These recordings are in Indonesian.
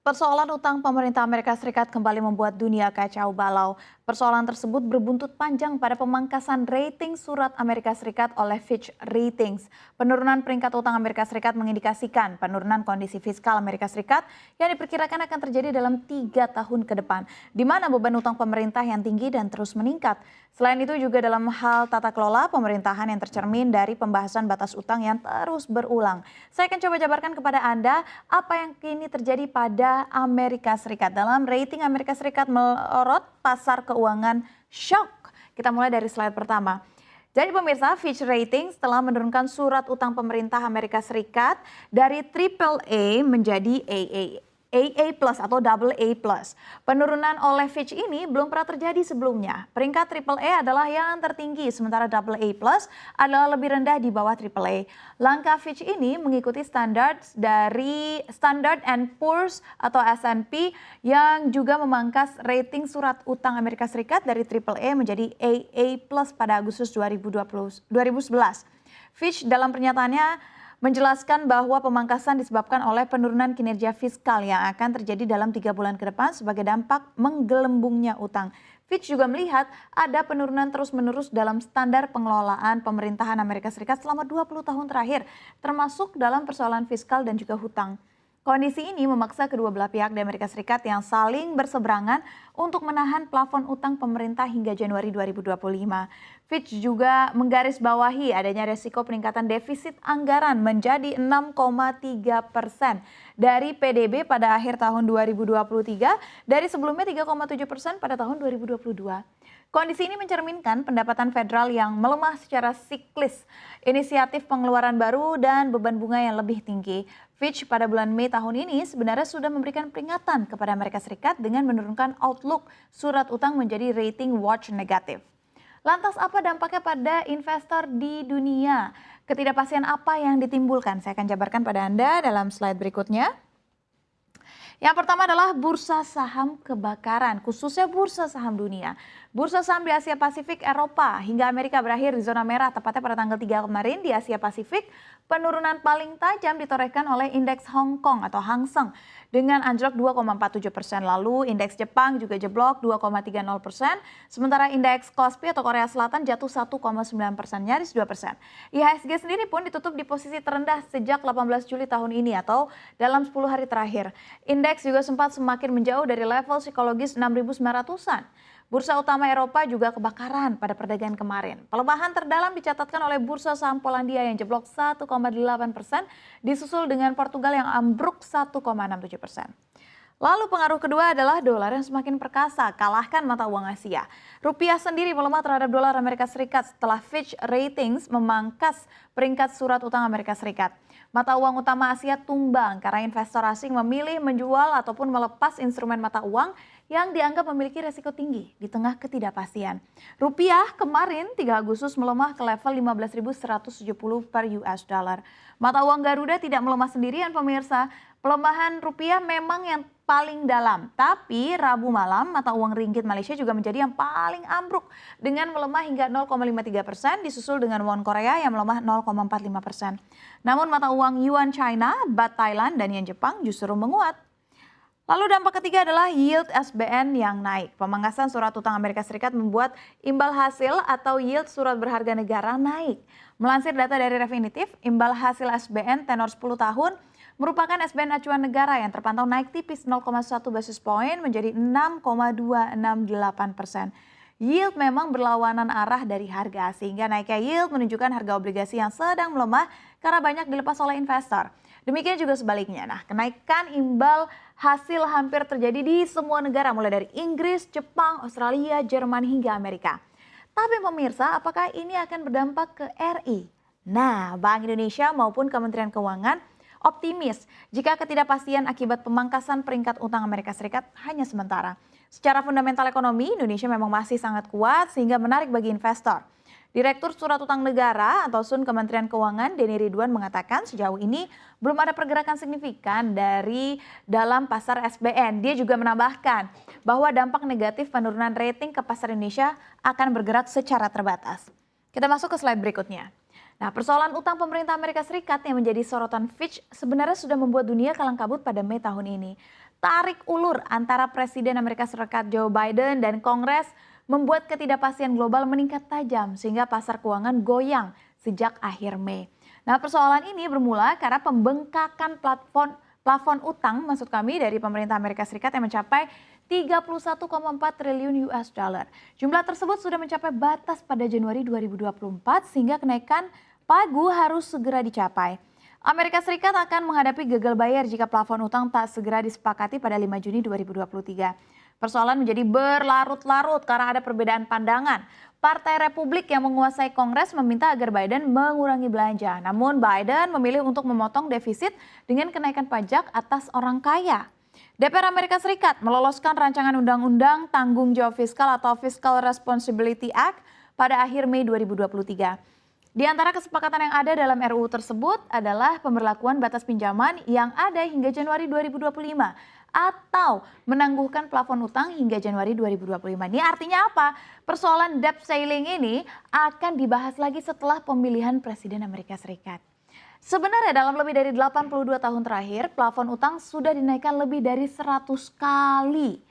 Persoalan utang pemerintah Amerika Serikat kembali membuat dunia kacau balau. Persoalan tersebut berbuntut panjang pada pemangkasan rating surat Amerika Serikat oleh Fitch Ratings. Penurunan peringkat utang Amerika Serikat mengindikasikan penurunan kondisi fiskal Amerika Serikat yang diperkirakan akan terjadi dalam 3 tahun ke depan, di mana beban utang pemerintah yang tinggi dan terus meningkat. Selain itu juga dalam hal tata kelola pemerintahan yang tercermin dari pembahasan batas utang yang terus berulang. Saya akan coba jabarkan kepada Anda apa yang kini terjadi pada Amerika Serikat. Dalam rating Amerika Serikat melorot, pasar keuangan shock. Kita mulai dari slide pertama. Jadi pemirsa, Fitch Ratings telah menurunkan surat utang pemerintah Amerika Serikat dari AAA menjadi AA plus atau double A plus. Penurunan oleh Fitch ini belum pernah terjadi sebelumnya. Peringkat AAA adalah yang tertinggi, sementara double A plus adalah lebih rendah di bawah AAA. Langkah Fitch ini mengikuti standar dari Standard and Poor's atau S&P yang juga memangkas rating surat utang Amerika Serikat dari AAA menjadi AA plus pada Agustus 2011. Fitch dalam pernyataannya menjelaskan bahwa pemangkasan disebabkan oleh penurunan kinerja fiskal yang akan terjadi dalam 3 bulan ke depan sebagai dampak menggelembungnya utang. Fitch juga melihat ada penurunan terus-menerus dalam standar pengelolaan pemerintahan Amerika Serikat selama 20 tahun terakhir, termasuk dalam persoalan fiskal dan juga hutang. Kondisi ini memaksa kedua belah pihak di Amerika Serikat yang saling berseberangan untuk menahan plafon utang pemerintah hingga Januari 2025. Fitch juga menggarisbawahi adanya resiko peningkatan defisit anggaran menjadi 6,3% dari PDB pada akhir tahun 2023 dari sebelumnya 3,7% pada tahun 2022. Kondisi ini mencerminkan pendapatan federal yang melemah secara siklis, inisiatif pengeluaran baru, dan beban bunga yang lebih tinggi. Fitch pada bulan Mei tahun ini sebenarnya sudah memberikan peringatan kepada Amerika Serikat dengan menurunkan outlook surat utang menjadi rating watch negatif. Lantas apa dampaknya pada investor di dunia? Ketidakpastian apa yang ditimbulkan? Saya akan jabarkan pada Anda dalam slide berikutnya. Yang pertama adalah bursa saham kebakaran, khususnya bursa saham dunia. Bursa saham di Asia Pasifik, Eropa, hingga Amerika berakhir di zona merah, tepatnya pada tanggal 3 kemarin di Asia Pasifik. Penurunan paling tajam ditorehkan oleh indeks Hong Kong atau Hang Seng dengan anjlok 2,47%. Lalu indeks Jepang juga jeblok 2,30%. Sementara indeks Kospi atau Korea Selatan jatuh 1,9%, nyaris 2%. IHSG sendiri pun ditutup di posisi terendah sejak 18 Juli tahun ini atau dalam 10 hari terakhir. Indeks juga sempat semakin menjauh dari level psikologis 6.900-an. Bursa utama Eropa juga kebakaran pada perdagangan kemarin. Pelemahan terdalam dicatatkan oleh bursa saham Polandia yang jeblok 1,8%, disusul dengan Portugal yang ambruk 1,67%. Lalu pengaruh kedua adalah dolar yang semakin perkasa, kalahkan mata uang Asia. Rupiah sendiri melemah terhadap dolar Amerika Serikat setelah Fitch Ratings memangkas peringkat surat utang Amerika Serikat. Mata uang utama Asia tumbang karena investor asing memilih menjual ataupun melepas instrumen mata uang yang dianggap memiliki resiko tinggi di tengah ketidakpastian. Rupiah kemarin 3 Agustus melemah ke level 15.170 per US dollar. Mata uang Garuda tidak melemah sendirian pemirsa. Pelemahan rupiah memang yang paling dalam, tapi Rabu malam mata uang ringgit Malaysia juga menjadi yang paling ambruk dengan melemah hingga 0,53%, disusul dengan won Korea yang melemah 0,45%. Namun mata uang yuan China, baht Thailand, dan yen Jepang justru menguat. Lalu dampak ketiga adalah yield SBN yang naik. Pemangkasan surat utang Amerika Serikat membuat imbal hasil atau yield surat berharga negara naik. Melansir data dari Refinitiv, imbal hasil SBN tenor 10 tahun merupakan SBN acuan negara yang terpantau naik tipis 0,1 basis point menjadi 6,268%. Yield memang berlawanan arah dari harga, sehingga naiknya yield menunjukkan harga obligasi yang sedang melemah karena banyak dilepas oleh investor. Demikian juga sebaliknya. Nah, kenaikan imbal hasil hampir terjadi di semua negara mulai dari Inggris, Jepang, Australia, Jerman hingga Amerika. Tapi pemirsa, apakah ini akan berdampak ke RI? Nah, Bank Indonesia maupun Kementerian Keuangan optimis jika ketidakpastian akibat pemangkasan peringkat utang Amerika Serikat hanya sementara. Secara fundamental ekonomi, Indonesia memang masih sangat kuat sehingga menarik bagi investor. Direktur Surat Utang Negara atau SUN Kementerian Keuangan Denny Ridwan mengatakan sejauh ini belum ada pergerakan signifikan dari dalam pasar SBN. Dia juga menambahkan bahwa dampak negatif penurunan rating ke pasar Indonesia akan bergerak secara terbatas. Kita masuk ke slide berikutnya. Nah, persoalan utang pemerintah Amerika Serikat yang menjadi sorotan Fitch sebenarnya sudah membuat dunia kalang kabut pada Mei tahun ini. tarik ulur antara Presiden Amerika Serikat Joe Biden dan Kongres membuat ketidakpastian global meningkat tajam sehingga pasar keuangan goyang sejak akhir Mei. Nah, persoalan ini bermula karena pembengkakan plafon utang maksud kami dari pemerintah Amerika Serikat yang mencapai 31,4 triliun US dollar. Jumlah tersebut sudah mencapai batas pada Januari 2024 sehingga kenaikan pagu harus segera dicapai. Amerika Serikat akan menghadapi gagal bayar jika plafon utang tak segera disepakati pada 5 Juni 2023. Persoalan menjadi berlarut-larut karena ada perbedaan pandangan. Partai Republik yang menguasai Kongres meminta agar Biden mengurangi belanja. Namun Biden memilih untuk memotong defisit dengan kenaikan pajak atas orang kaya. DPR Amerika Serikat meloloskan rancangan undang-undang tanggung jawab fiskal atau Fiscal Responsibility Act pada akhir Mei 2023. Di antara kesepakatan yang ada dalam RUU tersebut adalah pemberlakuan batas pinjaman yang ada hingga Januari 2025 atau menangguhkan plafon utang hingga Januari 2025. Ini artinya apa? Persoalan debt ceiling ini akan dibahas lagi setelah pemilihan Presiden Amerika Serikat. Sebenarnya dalam lebih dari 82 tahun terakhir, plafon utang sudah dinaikkan lebih dari 100 kali.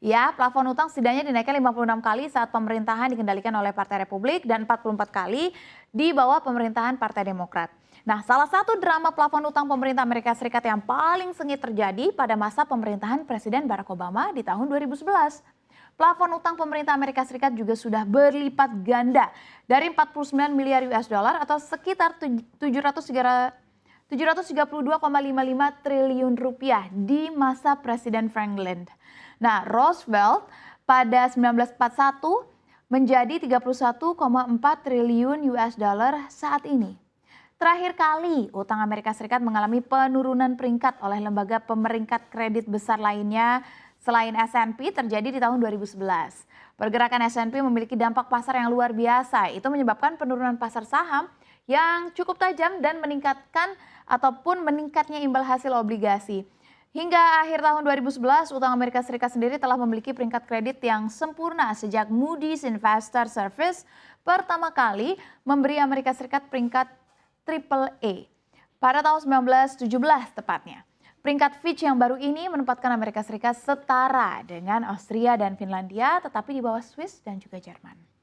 Ya, plafon utang setidaknya dinaikkan 56 kali saat pemerintahan dikendalikan oleh Partai Republik dan 44 kali di bawah pemerintahan Partai Demokrat. Nah, salah satu drama plafon utang pemerintah Amerika Serikat yang paling sengit terjadi pada masa pemerintahan Presiden Barack Obama di tahun 2011. Plafon utang pemerintah Amerika Serikat juga sudah berlipat ganda dari 49 miliar US dollar atau sekitar 732,55 triliun rupiah di masa Presiden Franklin. Nah, Roosevelt pada 1941 menjadi 31,4 triliun US dollar saat ini. Terakhir kali utang Amerika Serikat mengalami penurunan peringkat oleh lembaga pemeringkat kredit besar lainnya selain S&P terjadi di tahun 2011. Pergerakan S&P memiliki dampak pasar yang luar biasa. Itu menyebabkan penurunan pasar saham yang cukup tajam dan meningkatnya imbal hasil obligasi. Hingga akhir tahun 2011, utang Amerika Serikat sendiri telah memiliki peringkat kredit yang sempurna sejak Moody's Investor Service pertama kali memberi Amerika Serikat peringkat AAA pada tahun 1917 tepatnya. Peringkat Fitch yang baru ini menempatkan Amerika Serikat setara dengan Austria dan Finlandia, tetapi di bawah Swiss dan juga Jerman.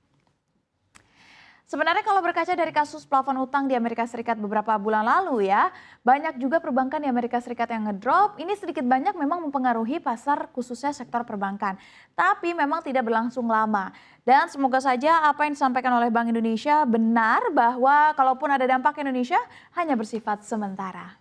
Sebenarnya kalau berkaca dari kasus plafon utang di Amerika Serikat beberapa bulan lalu ya, banyak juga perbankan di Amerika Serikat yang ngedrop. Ini sedikit banyak memang mempengaruhi pasar khususnya sektor perbankan. Tapi memang tidak berlangsung lama. Dan semoga saja apa yang disampaikan oleh Bank Indonesia benar bahwa kalaupun ada dampak Indonesia hanya bersifat sementara.